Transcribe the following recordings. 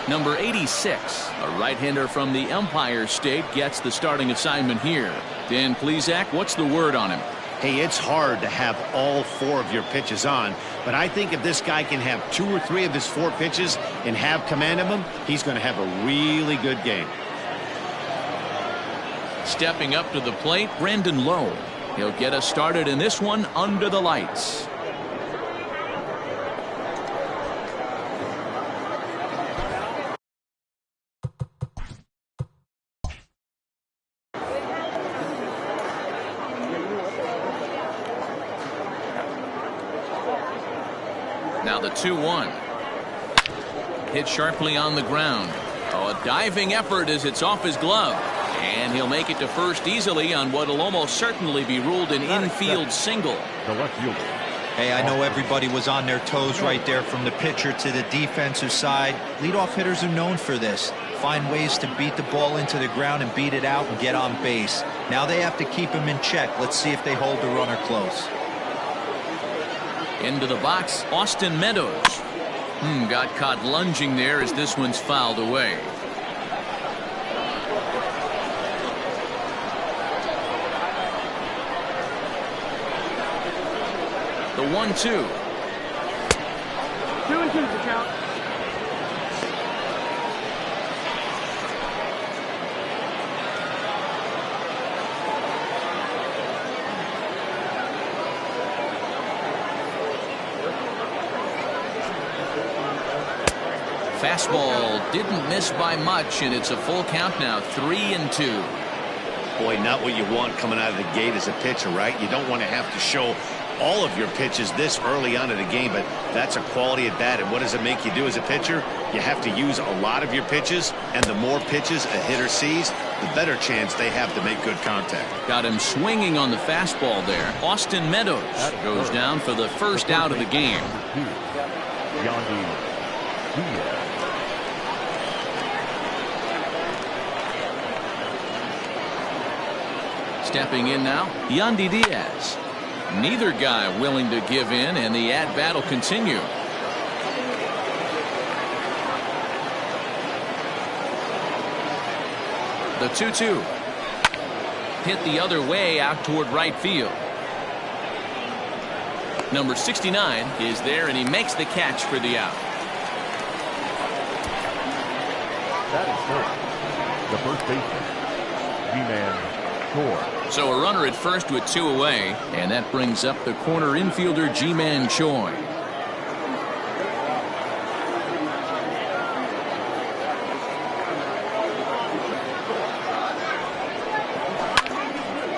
Number 86, a right-hander from the Empire State, gets the starting assignment here. Dan Plesac, what's the word on him? Hey, it's hard to have all 4 of your pitches on, but I think if this guy can have 2 or 3 of his 4 pitches and have command of them, he's going to have a really good game. Stepping up to the plate, Brandon Lowe. He'll get us started in this one under the lights. Now the 2-1. Hit sharply on the ground. Oh, a diving effort as it's off his glove. And he'll make it to first easily on what will almost certainly be ruled an infield single. Hey, I know everybody was on their toes right there from the pitcher to the defensive side. Leadoff hitters are known for this. Find ways to beat the ball into the ground and beat it out and get on base. Now they have to keep him in check. Let's see if they hold the runner close. Into the box, Austin Meadows. Got caught lunging there as this one's fouled away. The 1-2. 2-2 the count. Fastball didn't miss by much, and it's a full count now, 3-2. Boy, not what you want coming out of the gate as a pitcher, right? You don't want to have to show all of your pitches this early on in the game, but that's a quality at bat. And what does it make you do as a pitcher? You have to use a lot of your pitches, and the more pitches a hitter sees, the better chance they have to make good contact. Got him swinging on the fastball there. Austin Meadows goes down for the first out of the game. Stepping in now, Yandy Diaz. Neither guy willing to give in, and the at-bat will continue. The 2-2. Hit the other way out toward right field. Number 69 is there, and he makes the catch for the out. That is first. The first baseman, G-Man Choi. So a runner at first with 2 away, and that brings up the corner infielder Ji-Man Choi.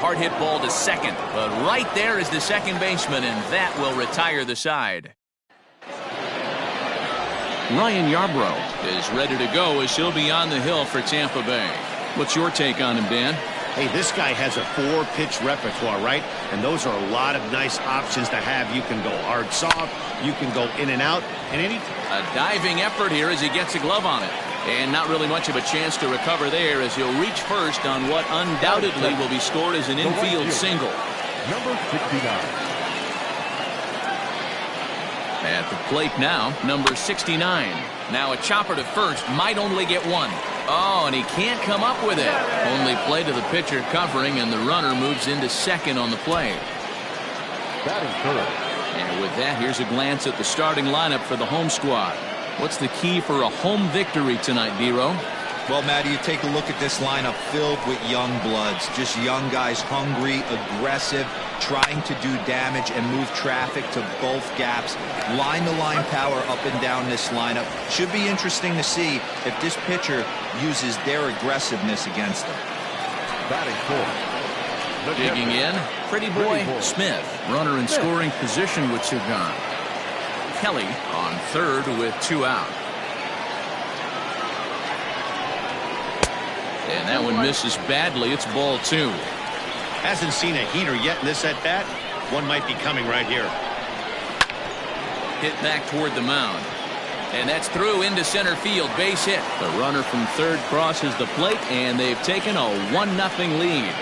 Hard hit ball to second, but right there is the second baseman, and that will retire the side. Ryan Yarbrough is ready to go as he'll be on the hill for Tampa Bay. What's your take on him, Dan? Hey, this guy has a 4-pitch repertoire, right? And those are a lot of nice options to have. You can go hard, soft. You can go in and out. And a diving effort here as he gets a glove on it. And not really much of a chance to recover there as he'll reach first on what undoubtedly will be scored as an infield single. Number 69. At the plate now, number 69. Now a chopper to first, might only get one. Oh, and he can't come up with it. Only play to the pitcher covering, and the runner moves into second on the play. Batting third. And with that, here's a glance at the starting lineup for the home squad. What's the key for a home victory tonight, Dero? Well, Matty, you take a look at this lineup filled with young bloods. Just young guys, hungry, aggressive, trying to do damage and move traffic to both gaps. Line-to-line power up and down this lineup. Should be interesting to see if this pitcher uses their aggressiveness against them. Batting fourth. Digging in, Pretty Boy Smith. Runner in scoring position with 2 gone. Kelly on third with 2 out. And that one misses badly. It's ball 2. hasn't seen a heater yet in this at-bat. One might be coming right here. Hit back toward the mound. And that's through into center field. Base hit. The runner from third crosses the plate, and they've taken a 1-0 lead.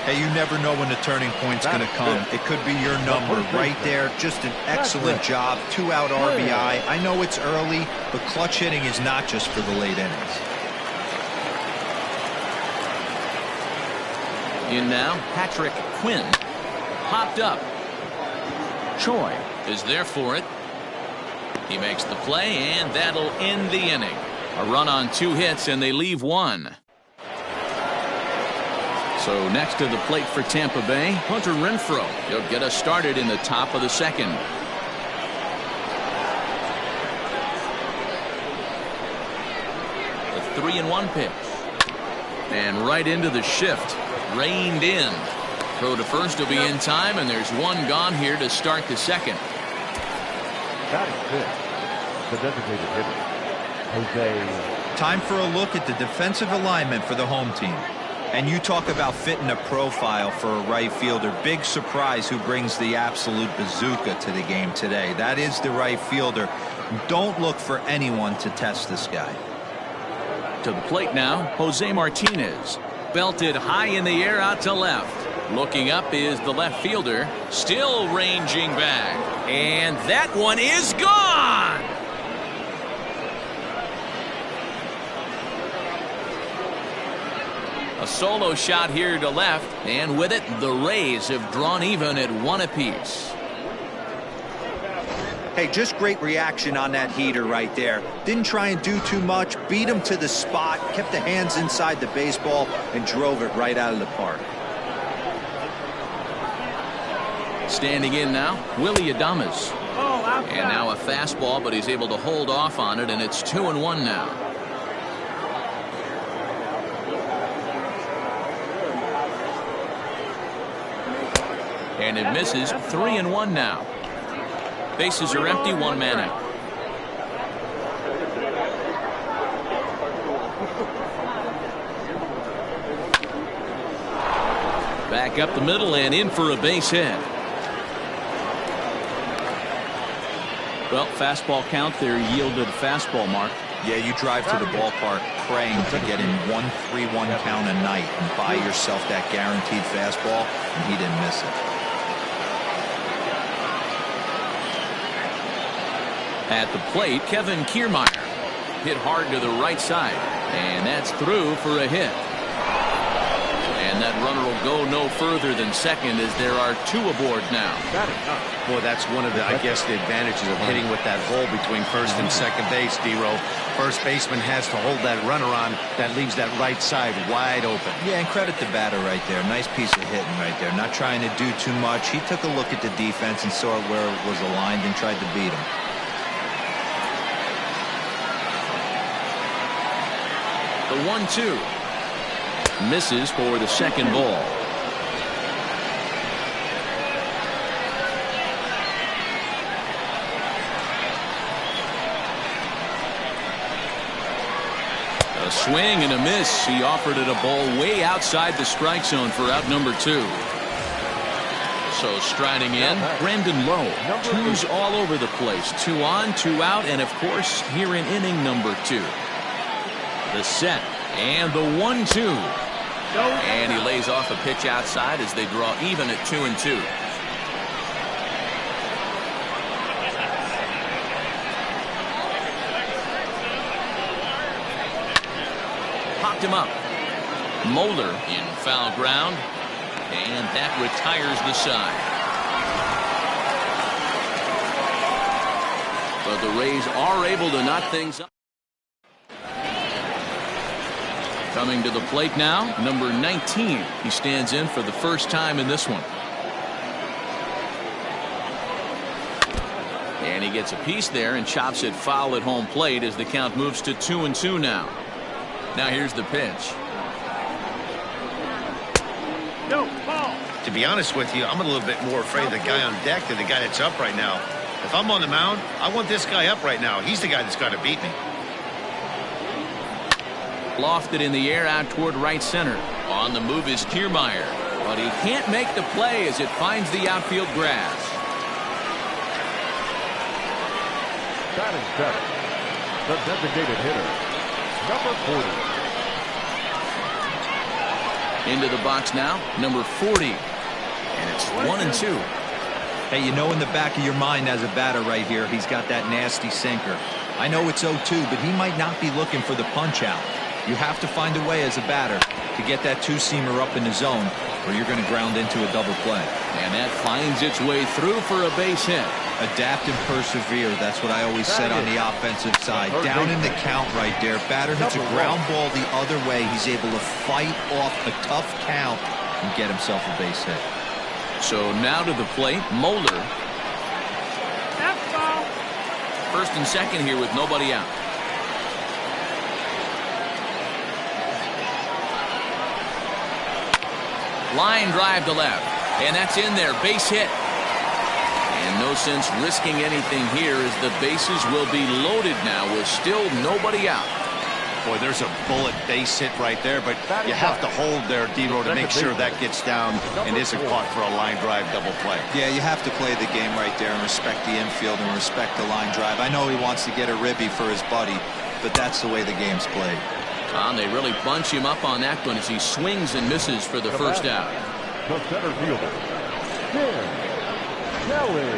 Hey, you never know when the turning point's going to come. It could be your number right there. Just an excellent job. 2-out RBI. I know it's early, but clutch hitting is not just for the late innings. In now, Patrick Quinn. Popped up. Choi is there for it. He makes the play, and that'll end the inning. A run on 2 hits, and they leave 1. So next to the plate for Tampa Bay, Hunter Renfroe. He'll get us started in the top of the second. The 3-1 pitch. And right into the shift. Reined in. Throw to first will be in time, and there's 1 gone here to start the second. Batting fifth, the designated hitter, Jose. Time for a look at the defensive alignment for the home team. And you talk about fitting a profile for a right fielder. Big surprise who brings the absolute bazooka to the game today. That is the right fielder. Don't look for anyone to test this guy. To the plate now, Jose Martinez. Belted high in the air out to left. Looking up is the left fielder. Still ranging back. And that one is gone! A solo shot here to left, and with it, the Rays have drawn even at 1 apiece. Hey, just great reaction on that heater right there. Didn't try and do too much, beat him to the spot, kept the hands inside the baseball, and drove it right out of the park. Standing in now, Willy Adames. And now a fastball, but he's able to hold off on it, and it's 2-1 now. And it misses. 3-1 now. Bases are empty. 1 man out. Back up the middle and in for a base hit. Well, fastball count there yielded fastball mark. Yeah, you drive to the ballpark praying to get in 1-3-1 count a night and buy yourself that guaranteed fastball, and he didn't miss it. At the plate, Kevin Kiermaier. Hit hard to the right side. And that's through for a hit. And that runner will go no further than second as there are 2 aboard now. Boy, that's one of the, I guess, the advantages of hitting with that hole between first and second base, D-Row. First baseman has to hold that runner on. That leaves that right side wide open. Yeah, and credit the batter right there. Nice piece of hitting right there. Not trying to do too much. He took a look at the defense and saw where it was aligned and tried to beat him. The 1-2. Misses for the second ball. A swing and a miss. He offered it a ball way outside the strike zone for out number 2. So striding in, Brandon Lowe. 2s all over the place. 2 on, 2 out, and of course here in inning number 2. The set and the 1-2. And he lays off a pitch outside as they draw even at 2-2. Popped him up. Mulder in foul ground, and that retires the side. But the Rays are able to knot things up. Coming to the plate now, number 19. He stands in for the first time in this one. And he gets a piece there and chops it foul at home plate as the count moves to 2-2 now. Now here's the pitch. To be honest with you, I'm a little bit more afraid of the guy on deck than the guy that's up right now. If I'm on the mound, I want this guy up right now. He's the guy that's got to beat me. Lofted in the air out toward right center. On the move is Kiermaier, but he can't make the play as it finds the outfield grass. Batting seventh, the designated hitter, number 40. Into the box now, number 40. And it's 1-2. Hey, you know in the back of your mind as a batter right here, he's got that nasty sinker. I know it's 0-2, but he might not be looking for the punch out. You have to find a way as a batter to get that two-seamer up in the zone, or you're going to ground into a double play. And that finds its way through for a base hit. Adapt and persevere. That's what I always said on the offensive side. Down in the count right there. Batter hits a ground ball the other way. He's able to fight off a tough count and get himself a base hit. So now to the plate, Moeller. First and second here with nobody out. Line drive to left. And that's in there. Base hit. And no sense risking anything here as the bases will be loaded now with still nobody out. Boy, there's a bullet base hit right there, but you have to hold there, Dero, to make sure that gets down and isn't caught for a line drive double play. Yeah, you have to play the game right there and respect the infield and respect the line drive. I know he wants to get a ribby for his buddy, but that's the way the game's played. They really bunch him up on that one as he swings and misses for the first out. The center fielder, Tim Kelly.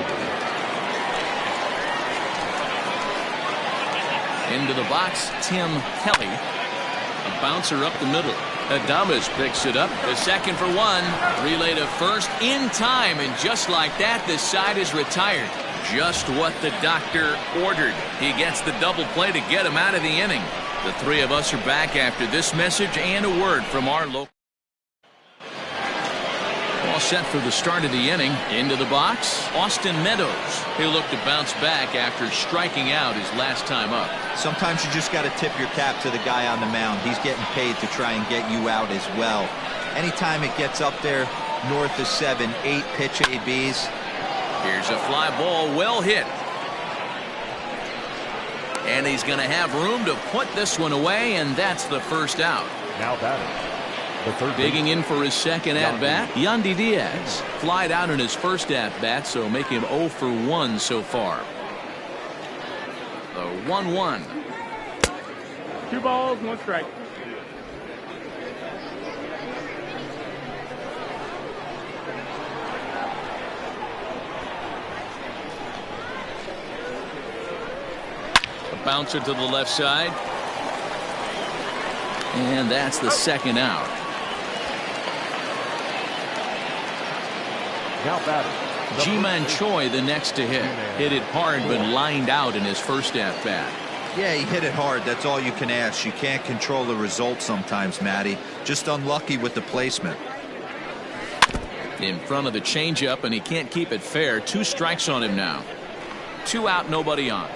Into the box, Tim Kelly. A bouncer up the middle. Adames picks it up. The second for one. Relay to first in time. And just like that, the side is retired. Just what the doctor ordered. He gets the double play to get him out of the inning. The three of us are back after this message and a word from our local. All set for the start of the inning. Into the box, Austin Meadows. He'll look to bounce back after striking out his last time up. Sometimes you just got to tip your cap to the guy on the mound. He's getting paid to try and get you out as well. Anytime it gets up there north of 7, 8 pitch ABs. Here's a fly ball, well hit. And he's going to have room to put this one away, and that's the first out. Now batting. Digging in for his second at-bat, Yandy Diaz. Flied out in his first at-bat, so make him 0 for 1 so far. The 1-1. 2 balls, 1 strike. A bouncer to the left side. And that's the second out. Now batting. Ji-Man Choi the next to hit. Hit it hard but lined out in his first at-bat. Yeah, he hit it hard. That's all you can ask. You can't control the result sometimes, Matty. Just unlucky with the placement. In front of the changeup, and he can't keep it fair. 2 strikes on him now. 2 out, nobody on.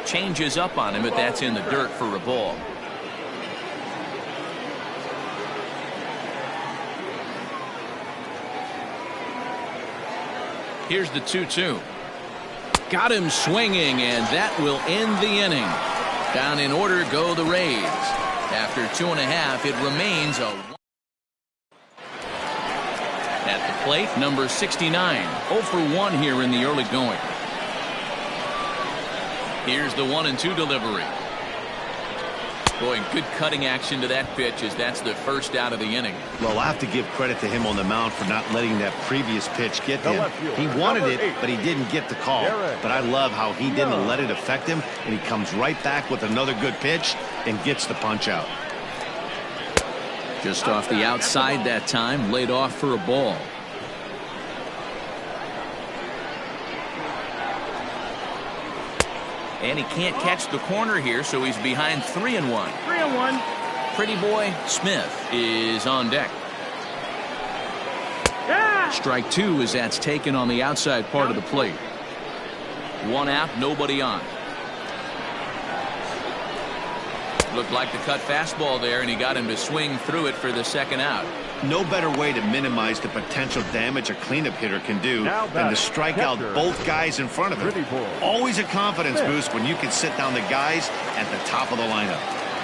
Changes up on him, but that's in the dirt for a ball. Here's the 2-2. Got him swinging, and that will end the inning. Down in order go the Rays. After 2.5, it remains a... At the plate, number 69. 0 for 1 here in the early going. Here's the 1-2 delivery. Boy, good cutting action to that pitch as that's the first out of the inning. Well, I have to give credit to him on the mound for not letting that previous pitch get to him. He wanted it, but he didn't get the call. But I love how he didn't let it affect him, and he comes right back with another good pitch and gets the punch out. Just off the outside that time, laid off for a ball. And he can't catch the corner here, so he's behind 3-1. 3-1. Pretty Boy Smith is on deck. Yeah. Strike 2 as that's taken on the outside part of the plate. 1 out, nobody on. Looked like the cut fastball there, and he got him to swing through it for the second out. No better way to minimize the potential damage a cleanup hitter can do than to strike out both guys in front of him. Always a confidence boost when you can sit down the guys at the top of the lineup.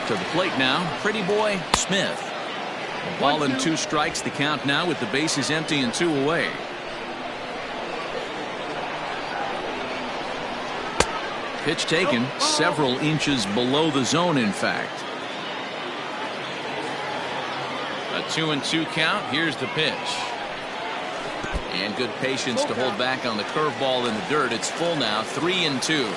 To the plate now, Pretty Boy Smith. A ball and 2 strikes, the count now with the bases empty and 2 away. Pitch taken several inches below the zone, in fact. A 2-2 count. Here's the pitch. And good patience to hold back on the curveball in the dirt. It's full now, 3-2.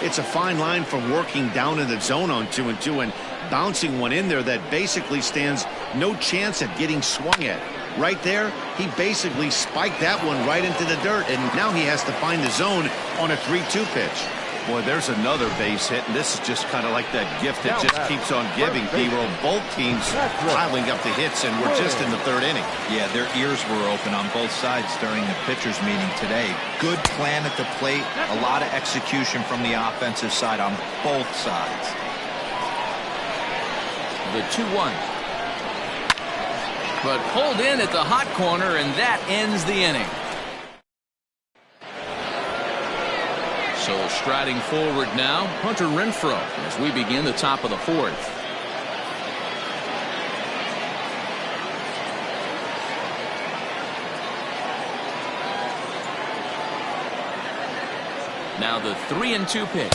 It's a fine line from working down in the zone on 2-2 and bouncing one in there that basically stands no chance at getting swung at. Right there, he basically spiked that one right into the dirt, and now he has to find the zone on a 3-2 pitch. Boy, there's another base hit, and this is just kind of like that gift that just keeps on giving, D-Roll. Both teams piling up the hits, and we're just in the third inning. Yeah, their ears were open on both sides during the pitchers' meeting today. Good plan at the plate, a lot of execution from the offensive side on both sides. The 2-1. But pulled in at the hot corner, and that ends the inning. So striding forward now, Hunter Renfroe as we begin the top of the fourth. Now the 3-2 pitch.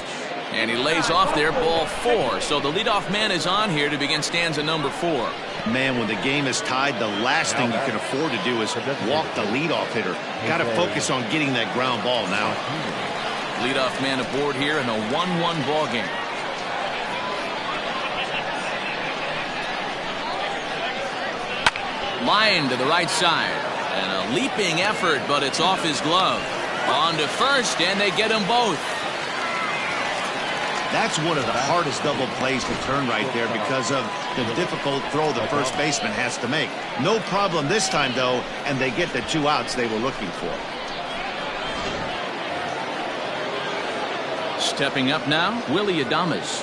And he lays off there, ball 4. So the leadoff man is on here to begin stanza number 4. Man, when the game is tied, the last thing you can afford to do is walk the leadoff hitter. Got to focus on getting that ground ball now. Leadoff man aboard here in a 1-1 ball game. Line to the right side. And a leaping effort, but it's off his glove. On to first, and they get them both. That's one of the hardest double plays to turn right there because of the difficult throw the first baseman has to make. No problem this time, though, and they get the 2 outs they were looking for. Stepping up now, Willy Adames.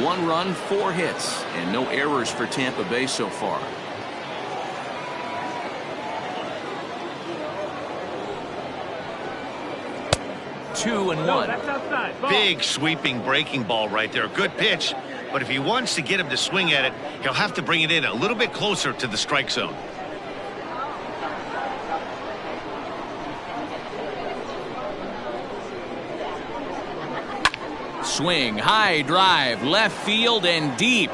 1 run, 4 hits, and no errors for Tampa Bay so far. Two and one. That's outside. Ball. Big sweeping breaking ball right there. Good pitch, but if he wants to get him to swing at it, he'll have to bring it in a little bit closer to the strike zone. Swing, high drive, left field and deep.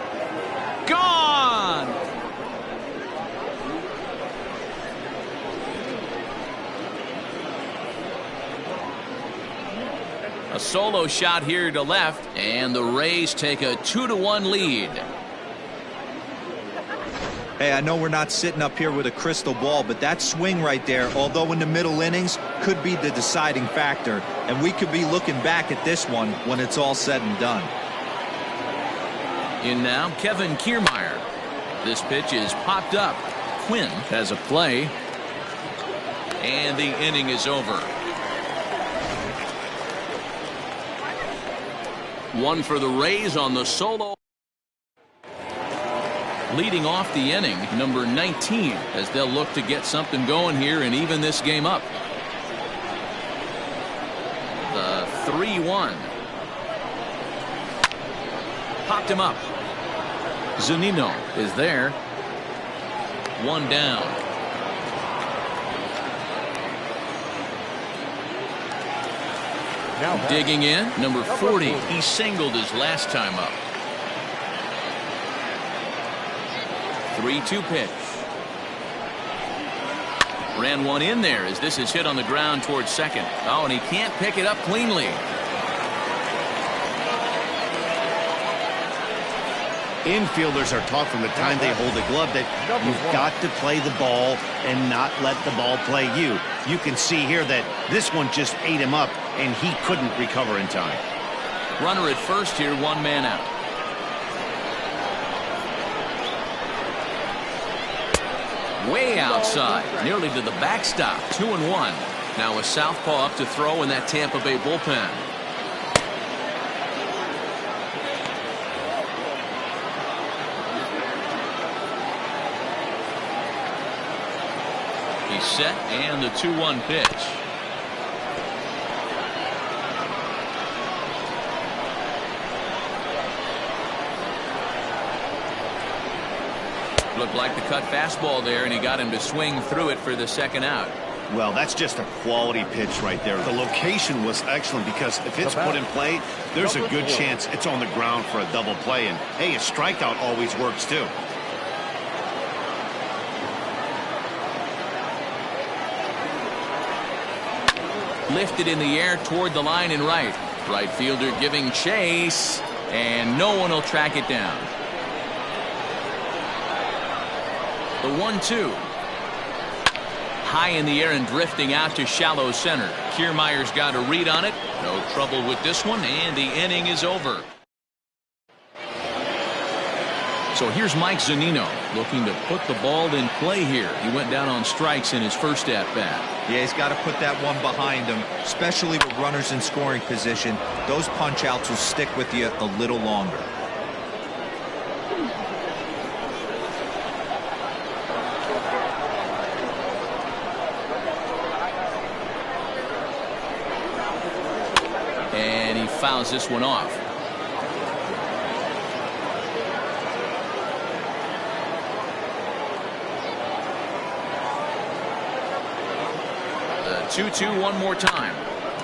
Gone! A solo shot here to left, and the Rays take a 2-1 lead. Hey, I know we're not sitting up here with a crystal ball, but that swing right there, although in the middle innings, could be the deciding factor. And we could be looking back at this one when it's all said and done. In now, Kevin Kiermaier. This pitch is popped up. Quinn has a play. And the inning is over. One for the Rays on the solo. Leading off the inning, number 19, as they'll look to get something going here and even this game up. The 3-1. Popped him up. Zunino is there. 1 down. Digging in, number 40. He singled his last time up. 3-2 pitch. Ran one in there as this is hit on the ground towards second. Oh, and he can't pick it up cleanly. Infielders are taught from the time they hold a glove that you've got to play the ball and not let the ball play you. You can see here that this one just ate him up and he couldn't recover in time. Runner at first here, 1 man out. Way outside, nearly to the backstop. 2-1. Now a southpaw up to throw in that Tampa Bay bullpen. He's set, and the 2-1 pitch. Looked like the cut fastball there, and he got him to swing through it for the second out. Well, that's just a quality pitch right there. The location was excellent because if it's put in play, there's a good chance it's on the ground for a double play. And, hey, a strikeout always works, too. Lifted in the air toward the line and right. Right fielder giving chase, and no one will track it down. The 1-2. High in the air and drifting out to shallow center. Kiermaier's got a read on it. No trouble with this one, and the inning is over. So here's Mike Zunino looking to put the ball in play here. He went down on strikes in his first at-bat. Yeah, he's got to put that one behind him, especially with runners in scoring position. Those punch-outs will stick with you a little longer. And he fouls this one off. The 2-2 one more time.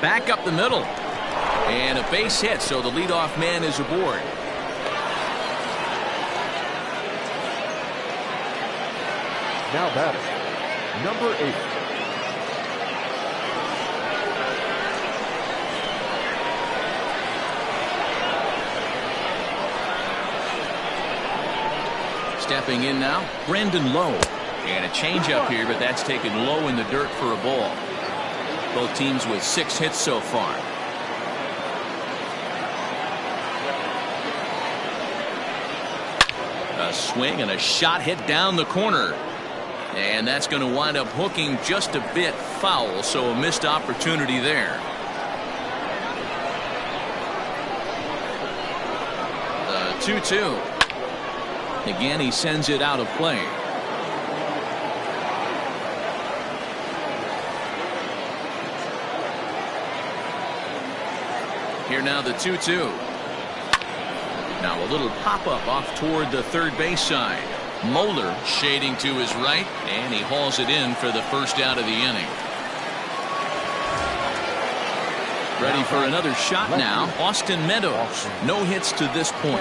Back up the middle. And a base hit, so the leadoff man is aboard. Now batting, number 8. Stepping in now, Brandon Lowe. And a changeup here, but that's taken low in the dirt for a ball. Both teams with 6 hits so far. A swing and a shot hit down the corner. And that's going to wind up hooking just a bit foul, so a missed opportunity there. The 2-2. Again, he sends it out of play. Here now the 2-2. Now a little pop-up off toward the third base side. Moeller shading to his right, and he hauls it in for the first out of the inning. Ready for another shot now, Austin Meadows. No hits to this point.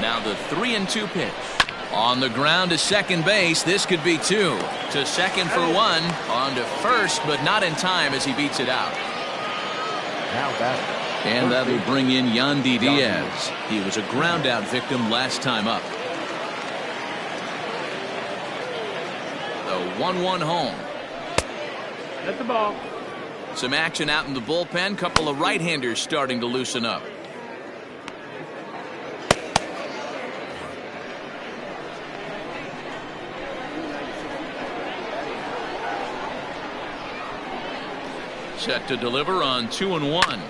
Now the 3-2 pitch. On the ground to second base. This could be 2. To second for 1. On to first, but not in time as he beats it out. Now batting. And that'll bring in Yandy Diaz. He was a ground out victim last time up. The 1-1 home. That's the ball. Some action out in the bullpen. Couple of right-handers starting to loosen up. Set to deliver on 2-1.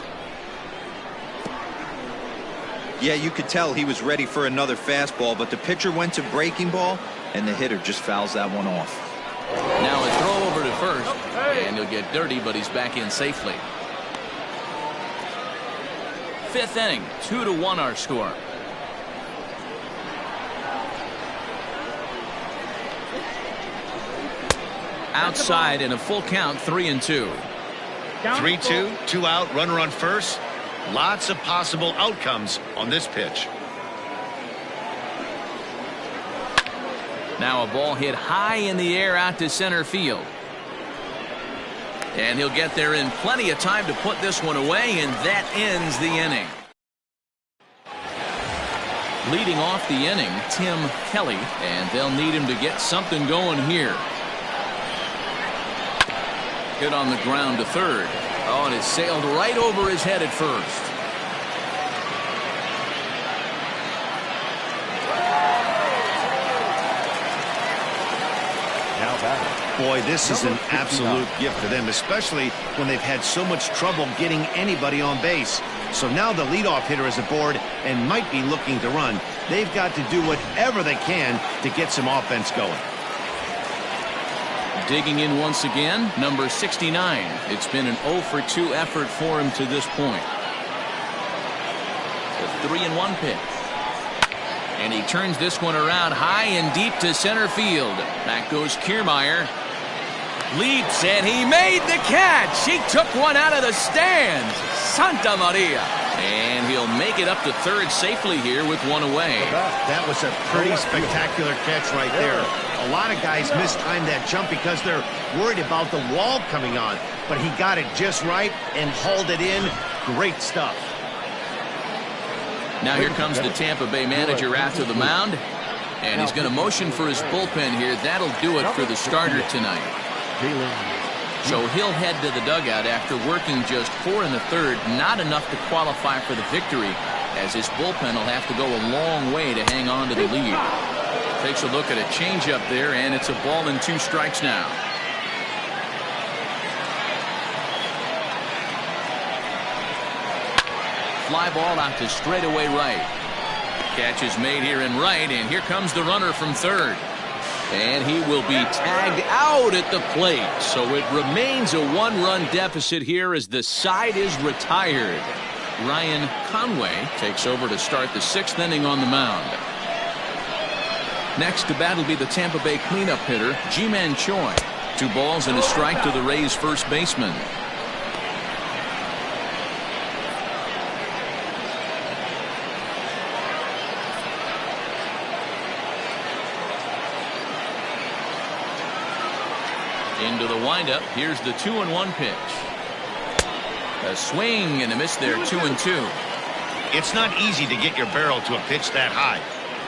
Yeah, you could tell he was ready for another fastball, but the pitcher went to breaking ball, and the hitter just fouls that one off. Now a throw over to first, and he'll get dirty, but he's back in safely. 5th inning, 2-1 our score. Outside in a full count, 3-2. 3-2, 2 out, runner on first. Lots of possible outcomes on this pitch. Now a ball hit high in the air out to center field. And he'll get there in plenty of time to put this one away, and that ends the inning. Leading off the inning, Tim Kelly, and they'll need him to get something going here. Hit on the ground to third. Oh, and it sailed right over his head at first. Now batting. Boy, this is an absolute gift for them, especially when they've had so much trouble getting anybody on base. So now the leadoff hitter is aboard and might be looking to run. They've got to do whatever they can to get some offense going. Digging in once again, number 69. It's been an 0 for 2 effort for him to this point. The 3-1 pitch. And he turns this one around high and deep to center field. Back goes Kiermaier. Leaps, and he made the catch. He took one out of the stands. Santa Maria. And he'll make it up to third safely here with one away. That was a pretty spectacular catch right there. A lot of guys mistime that jump because they're worried about the wall coming on. But he got it just right and hauled it in. Great stuff. Now here comes the Tampa Bay manager out to the mound. And he's going to motion for his bullpen here. That'll do it for the starter tonight. So he'll head to the dugout after working just 4 1/3. Not enough to qualify for the victory, as his bullpen will have to go a long way to hang on to the lead. Takes a look at a changeup there, and it's a ball and 2 strikes now. Fly ball out to straightaway right. Catch is made here in right, and here comes the runner from third. And he will be tagged out at the plate. So it remains a 1-run deficit here as the side is retired. Ryan Conway takes over to start the 6th inning on the mound. Next to bat will be the Tampa Bay cleanup hitter, Ji-Man Choi. 2 balls and a strike to the Rays first baseman. Into the windup. Here's the 2-1 pitch. A swing and a miss there. 2-2. It's not easy to get your barrel to a pitch that high.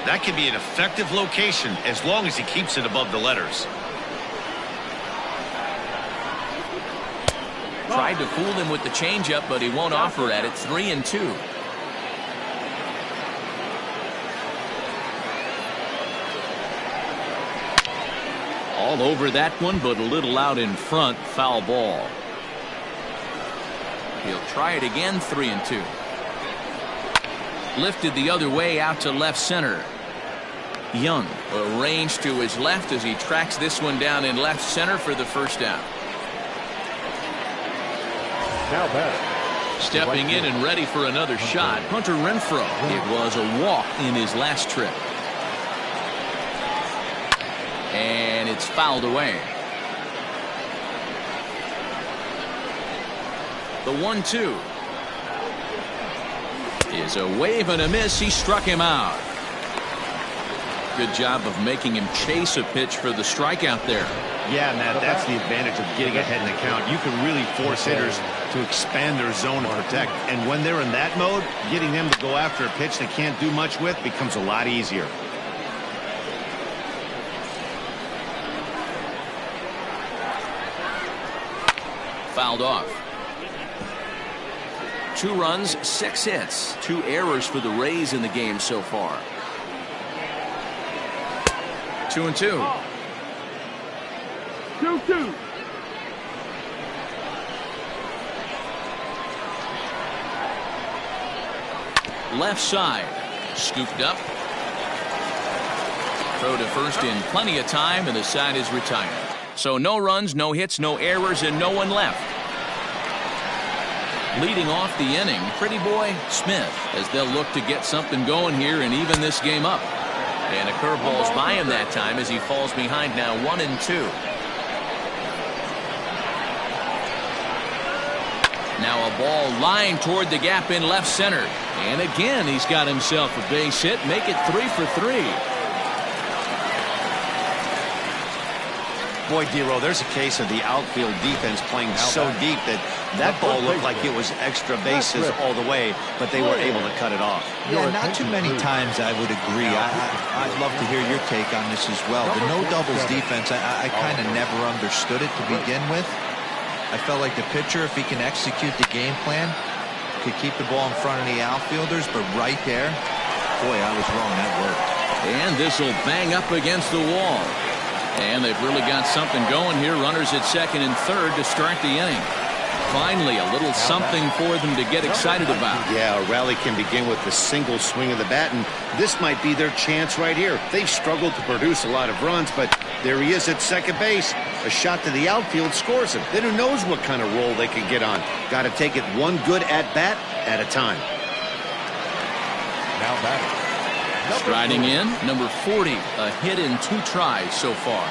That can be an effective location as long as he keeps it above the letters. Tried to fool him with the changeup, but he won't offer at it. 3-2. All over that one, but a little out in front. Foul ball. He'll try it again. 3-2. Lifted the other way out to left center. Young arranged to his left as he tracks this one down in left center for the first out. Now batter. Stepping in and ready for another shot, Hunter Renfroe. It was a walk in his last trip. And it's fouled away. The 1-2 is a wave and a miss. He struck him out. Good job of making him chase a pitch for the strikeout there. Yeah, Matt, that's the advantage of getting ahead in the count. You can really force hitters to expand their zone and protect. And when they're in that mode, getting them to go after a pitch they can't do much with becomes a lot easier. Fouled off. 2 runs, 6 hits, 2 errors for the Rays in the game so far. 2-2. 2-2. Left side. Scooped up. Throw to first in plenty of time, and the side is retired. So no runs, no hits, no errors, and no one left. Leading off the inning, Pretty Boy Smith, as they'll look to get something going here and even this game up. And a curveball's by him that time as he falls behind now 1-2. Now a ball lined toward the gap in left center. And again, he's got himself a base hit. Make it 3 for 3. Boy, D-Row, there's a case of the outfield defense playing so deep that ball looked like it was extra bases all the way, but they were able to cut it off. Yeah, not too many times I would agree. I'd love to hear your take on this as well. The no doubles defense, I kind of never understood it to begin with. I felt like the pitcher, if he can execute the game plan, could keep the ball in front of the outfielders, but right there, boy, I was wrong. That worked. And this will bang up against the wall. And they've really got something going here. Runners at second and third to start the inning. Finally, a little something for them to get excited about. Yeah, a rally can begin with a single swing of the bat, and this might be their chance right here. They've struggled to produce a lot of runs, but there he is at second base. A shot to the outfield scores him. Then who knows what kind of roll they can get on. Got to take it one good at-bat at a time. Now batting. Striding in, number 40, a hit in 2 tries so far.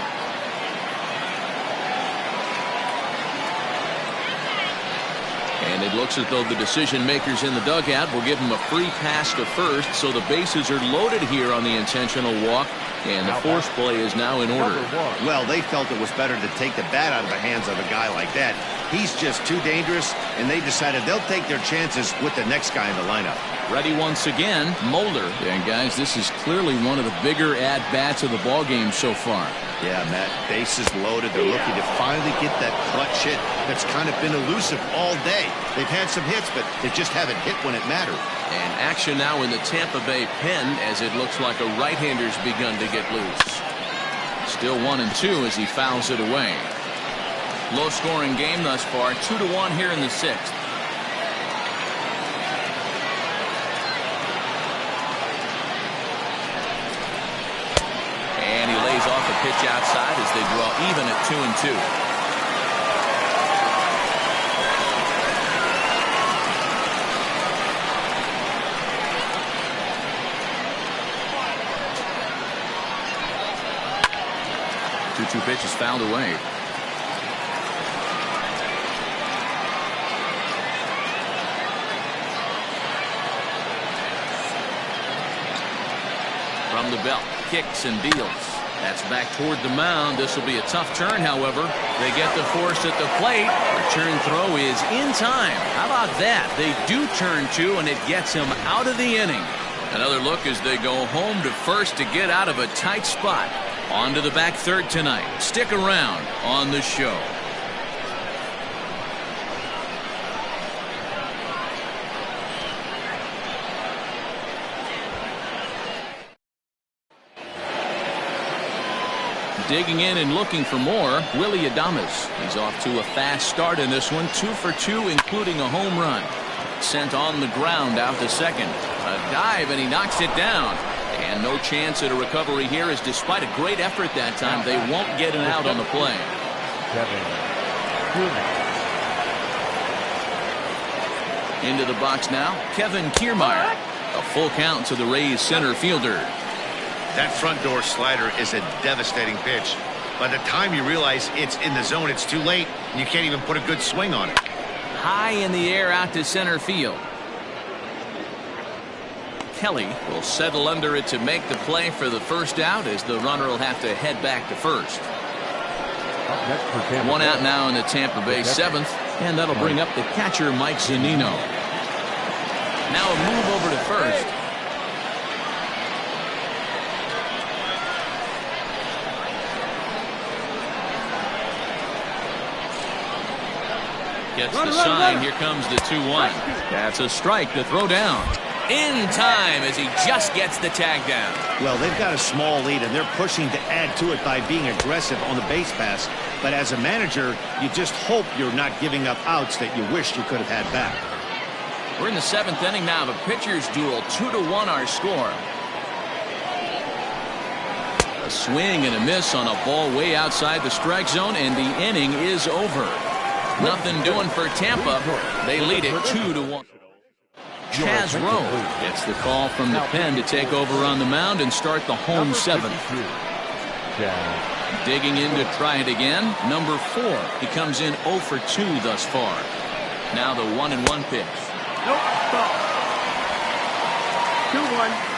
And it looks as though the decision makers in the dugout will give him a free pass to first, so the bases are loaded here on the intentional walk, and the force play is now in order. Well, they felt it was better to take the bat out of the hands of a guy like that. He's just too dangerous, and they decided they'll take their chances with the next guy in the lineup. Ready once again, Mulder. And guys, this is clearly one of the bigger at-bats of the ballgame so far. Yeah, Matt, bases loaded. They're looking to finally get that clutch hit that's kind of been elusive all day. They've had some hits, but they just haven't hit when it mattered. And action now in the Tampa Bay pen, as it looks like a right-hander's begun to get loose. Still 1-2 as he fouls it away. Low-scoring game thus far, 2-1 here in the 6th. And he lays off a pitch outside as they draw even at 2-2. Two pitches fouled away. From the belt, kicks and deals. That's back toward the mound. This will be a tough turn, however. They get the force at the plate. Return throw is in time. How about that? They do turn 2, and it gets him out of the inning. Another look as they go home to first to get out of a tight spot. On to the back third tonight. Stick around on the show. Digging in and looking for more, Willy Adames. He's off to a fast start in this one, 2 for 2, including a home run. Sent on the ground out to second. A dive, and he knocks it down. And no chance at a recovery here, as despite a great effort that time, they won't get an out on the play. Into the box now, Kevin Kiermaier. A full count to the Rays center fielder. That front door slider is a devastating pitch. By the time you realize it's in the zone, it's too late, and you can't even put a good swing on it. High in the air out to center field. Kelly will settle under it to make the play for the first out, as the runner will have to head back to first. One out now in the Tampa Bay 7th, and that'll bring up the catcher Mike Zunino. Now a move over to first. Gets the sign. Here comes the 2-1. That's a strike to throw down. In time as he just gets the tag down. Well, they've got a small lead, and they're pushing to add to it by being aggressive on the base pass. But as a manager, you just hope you're not giving up outs that you wish you could have had back. We're in the 7th inning now of a pitcher's duel. 2-1 our score. A swing and a miss on a ball way outside the strike zone, and the inning is over. Nothing doing for Tampa. They lead it 2-1. Chaz Roe gets the call from the pen to take over on the mound and start the home 7th. Digging in to try it again, number 4. He comes in 0 for 2 thus far. Now the 1-1 pitch. Nope. 2-1.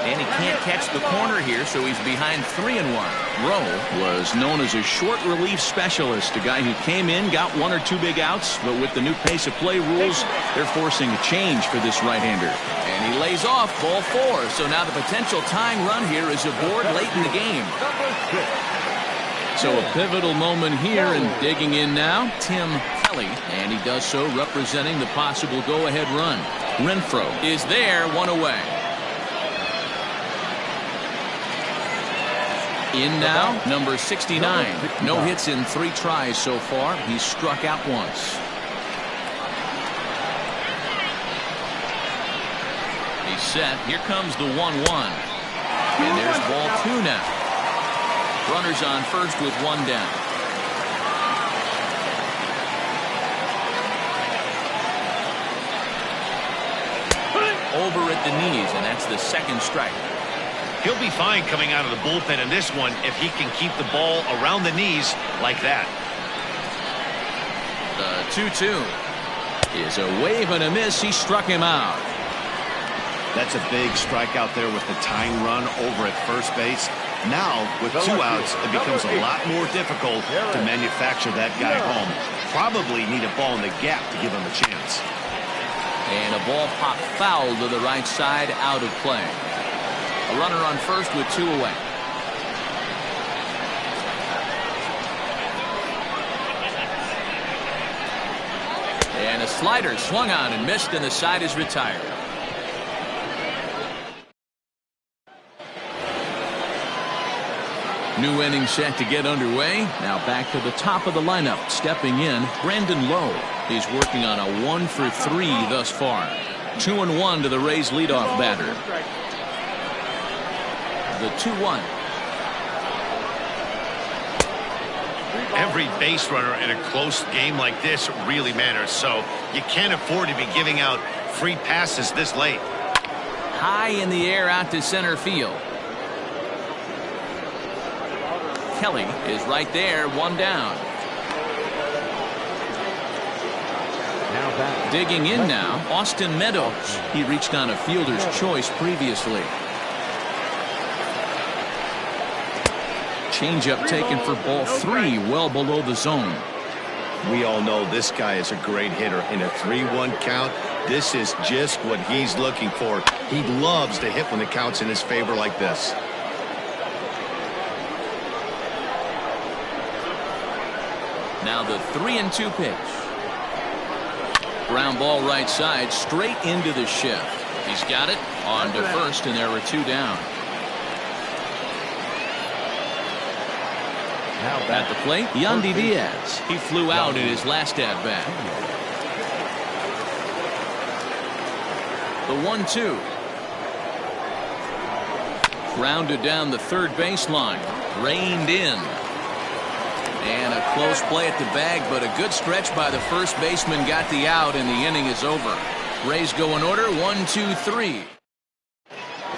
And he can't catch the corner here, so he's behind 3-1. Rowe was known as a short relief specialist, a guy who came in, got 1 or 2 big outs, but with the new pace of play rules, they're forcing a change for this right-hander. And he lays off ball 4, so now the potential tying run here is aboard late in the game. So a pivotal moment here, and digging in now, Tim Kelly, and he does so representing the possible go-ahead run. Renfroe is there, 1 away. In now, number 69. No hits in 3 tries so far. He's struck out once. He's set. Here comes the 1-1. And there's ball 2 now. Runners on first with 1 down. over at the knees, and that's the second strike. He'll be fine coming out of the bullpen in this one if he can keep the ball around the knees like that. The 2-2 is a wave and a miss. He struck him out. That's a big strikeout there with the tying run over at first base. Now, with 2 outs, it becomes a lot more difficult to manufacture that guy home. Probably need a ball in the gap to give him a chance. And a ball popped foul to the right side, out of play. A runner on first with 2 away. And a slider swung on and missed, and the side is retired. New inning set to get underway. Now back to the top of the lineup. Stepping in, Brandon Lowe. He's working on a 1 for 3 thus far. 2-1 to the Rays leadoff batter. The 2-1. Every base runner in a close game like this really matters, so you can't afford to be giving out free passes this late. High in the air out to center field. Kelly is right there, 1 down. Digging in now, Austin Meadows. He reached on a fielder's choice previously. Changeup taken for ball 3, well below the zone. We all know this guy is a great hitter. In a 3-1 count, this is just what he's looking for. He loves to hit when the count's in his favor like this. Now the 3-2 pitch. Ground ball right side, straight into the shift. He's got it on to first, and there were 2 down. At the plate, Yandy Diaz. He flew out in his last at-bat. The 1-2. Grounded down the third baseline. Reined in. And a close play at the bag, but a good stretch by the first baseman got the out, and the inning is over. Rays go in order, 1-2-3.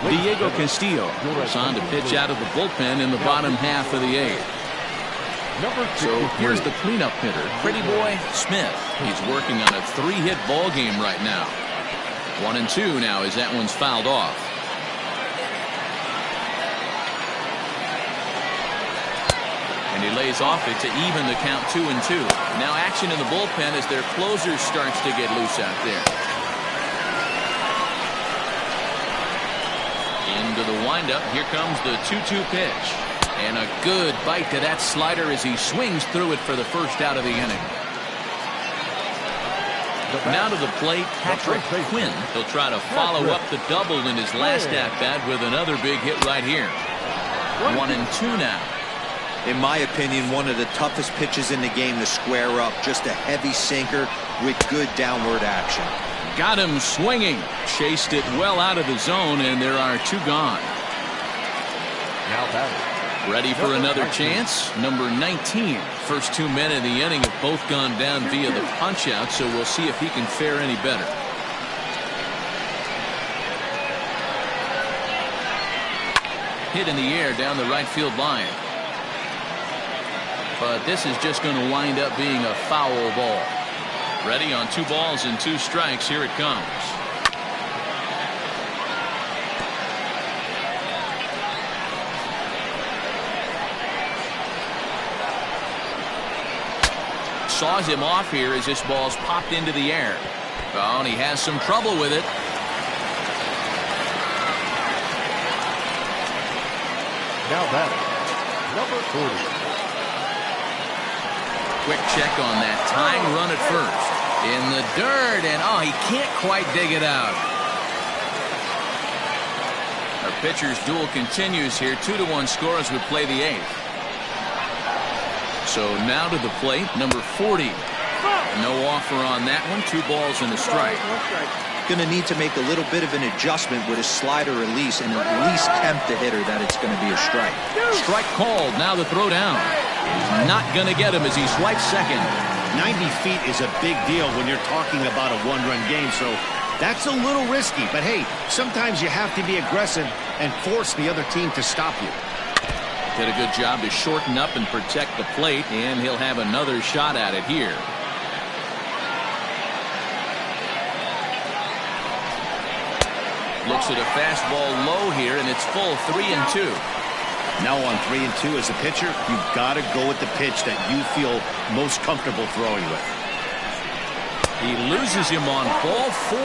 Diego Castillo is on to pitch out of the bullpen in the bottom half of the 8th. So here's the cleanup hitter, Pretty Boy Smith. He's working on a 3-hit ball game right now. 1-2 now as that one's fouled off. And he lays off it to even the count, 2-2. Now action in the bullpen as their closer starts to get loose out there. Into the windup. Here comes the 2-2 pitch. And a good bite to that slider as he swings through it for the first out of the inning. Now to the plate, Patrick Quinn. He'll try to follow up the double in his last at-bat with another big hit right here. 1-2 now. In my opinion, one of the toughest pitches in the game to square up. Just a heavy sinker with good downward action. Got him swinging. Chased it well out of the zone, and there are 2 gone. Now batting. Ready for another chance? Number 19. First 2 men in the inning have both gone down via the punch-out, so we'll see if he can fare any better. Hit in the air down the right field line. But this is just going to wind up being a foul ball. Ready on 2 balls and 2 strikes. Here it comes. Saws him off here as this ball's popped into the air. Oh, and he has some trouble with it. Now batting, number 40. Quick check on that tying run at first. In the dirt, and oh, he can't quite dig it out. Our pitcher's duel continues here. 2-1 score as we play the 8th. So now to the plate, number 40. No offer on that one. 2 balls and a strike. Going to need to make a little bit of an adjustment with his slider release and at least tempt the hitter that it's going to be a strike. Strike called. Now the throw down. He's not going to get him as he swipes second. 90 feet is a big deal when you're talking about a 1-run game, so That's a little risky, but hey, sometimes you have to be aggressive and force the other team to stop you. Did a good job to shorten up and protect the plate, and he'll have another shot at it here. Looks at a fastball low here, and it's full 3-2. Now on 3-2 as a pitcher, you've got to go with the pitch that you feel most comfortable throwing with. He loses him on ball 4.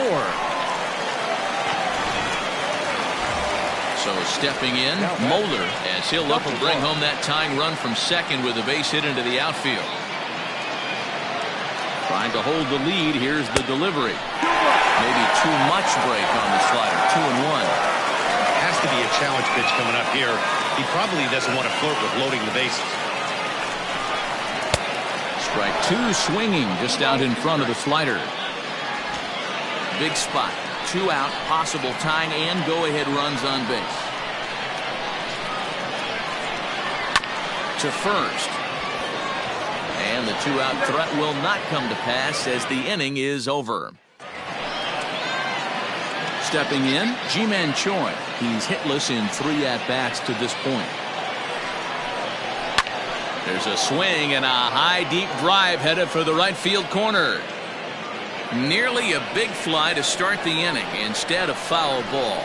So stepping in, Moeller, as he'll look to bring home that tying run from second with a base hit into the outfield. Trying to hold the lead. Here's the delivery. Maybe too much break on the slider. 2-1. Has to be a challenge pitch coming up here. He probably doesn't want to flirt with loading the bases. Strike 2 swinging just out in front of the slider. Big spot. 2 out, possible tying and go-ahead runs on base. To first. And the 2-out threat will not come to pass as the inning is over. Stepping in, Ji-Man Choi. He's hitless in 3 at-bats to this point. There's a swing and a high deep drive headed for the right field corner. Nearly a big fly to start the inning. Instead, a foul ball.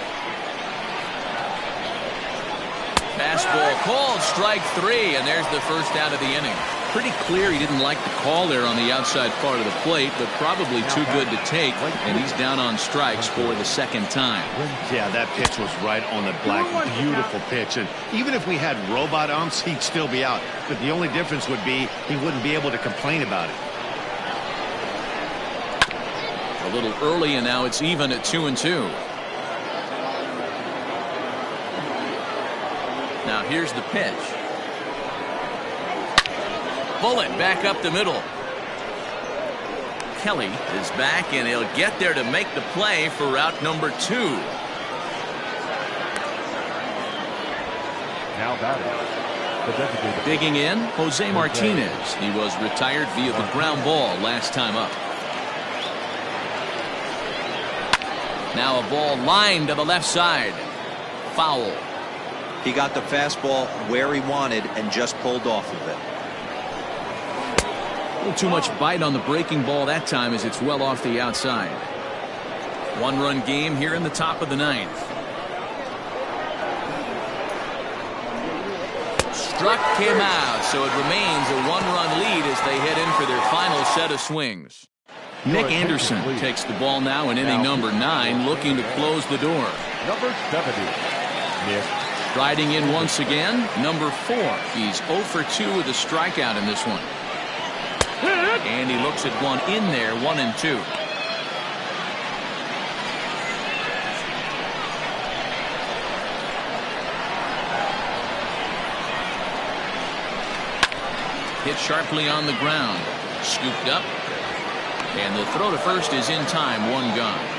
Fastball called, strike 3, and there's the first out of the inning. Pretty clear he didn't like the call there on the outside part of the plate, but probably too good to take, and he's down on strikes for the second time. Yeah, that pitch was right on the black. Beautiful pitch, and even if we had robot umps, he'd still be out. But the only difference would be he wouldn't be able to complain about it. A little early, and now it's even at 2-2. Now here's the pitch. Bullet back up the middle. Kelly is back, and he'll get there to make the play for route number 2. Now batting, the designated. Digging in, Jose Martinez. He was retired via the ground ball last time up. Now a ball lined to the left side. Foul. He got the fastball where he wanted and just pulled off of it. A little too much bite on the breaking ball that time as it's well off the outside. 1-run game here in the top of the 9th. Struck him out, so it remains a 1-run lead as they head in for their final set of swings. Nick Anderson takes the ball now in inning number 9, looking to close the door. Number 70, Nick. Riding in once again, number 4. He's 0 for 2 with a strikeout in this one. And he looks at one in there, 1-2. Hit sharply on the ground. Scooped up. And the throw to first is in time, 1 gone.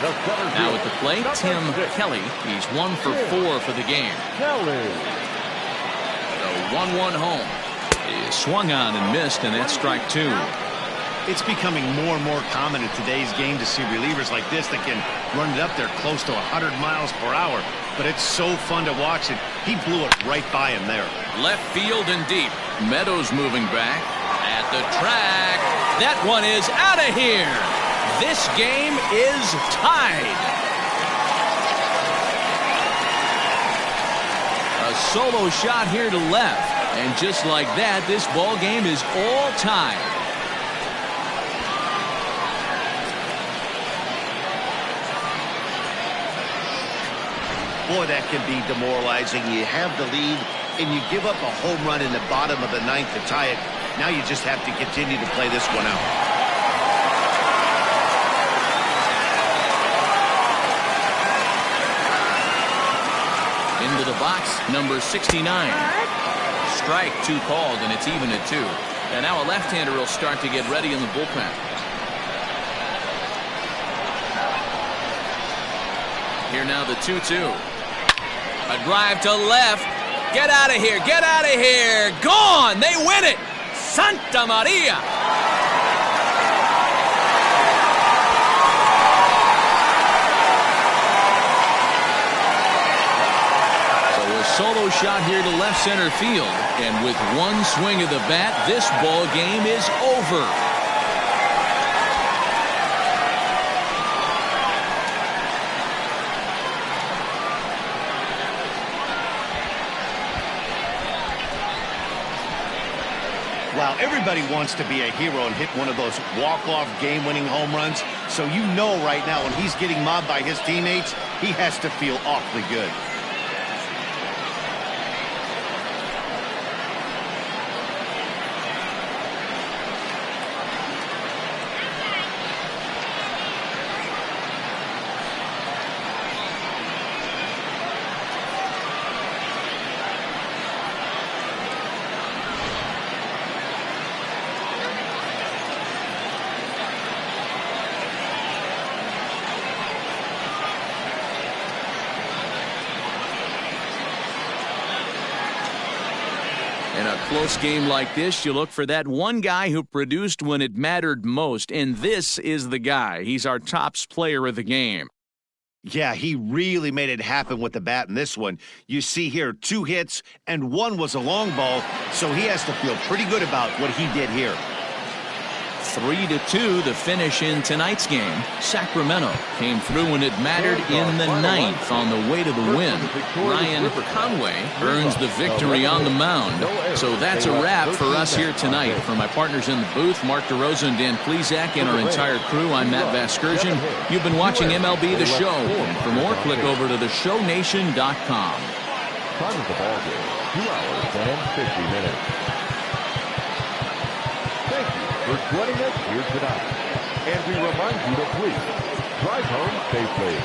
Now at the plate, Tim Kelly. He's 1 for 4 for the game. Kelly. The 1-1 home is swung on and missed, and that's strike 2. It's becoming more and more common in today's game to see relievers like this that can run it up there close to 100 miles per hour. But it's so fun to watch it. He blew it right by him there. Left field and deep. Meadows moving back at the track. That one is out of here. This game is tied. A solo shot here to left. And just like that, this ball game is all tied. Boy, that can be demoralizing. You have the lead, and you give up a home run in the bottom of the 9th to tie it. Now you just have to continue to play this one out. Into the box, number 69. Strike 2 called, and it's even at 2. And now a left-hander will start to get ready in the bullpen. Here now the 2-2. A drive to left. Get out of here. Get out of here. Gone. They win it. Santa Maria! Solo shot here to left center field, and with one swing of the bat, this ball game is over. Wow, everybody wants to be a hero and hit one of those walk-off game-winning home runs, so you know right now when he's getting mobbed by his teammates, he has to feel awfully good. In a close game like this, you look for that one guy who produced when it mattered most, and this is the guy. He's our tops player of the game. Yeah, he really made it happen with the bat in this one. You see here 2 hits, and 1 was a long ball, so he has to feel pretty good about what he did here. 3-2 the finish in tonight's game. Sacramento came through when it mattered in the 9th on the way to the win. Ryan Conway earns the victory on the mound. So that's a wrap for us here tonight. For my partners in the booth, Mark DeRosa and Dan Plesac, and our entire crew, I'm Matt Vasgersian. You've been watching MLB The Show. And for more, click over to theshownation.com. Time of the ball game, 2 hours and 50 minutes. For joining us here tonight. And we remind you to please drive home safely.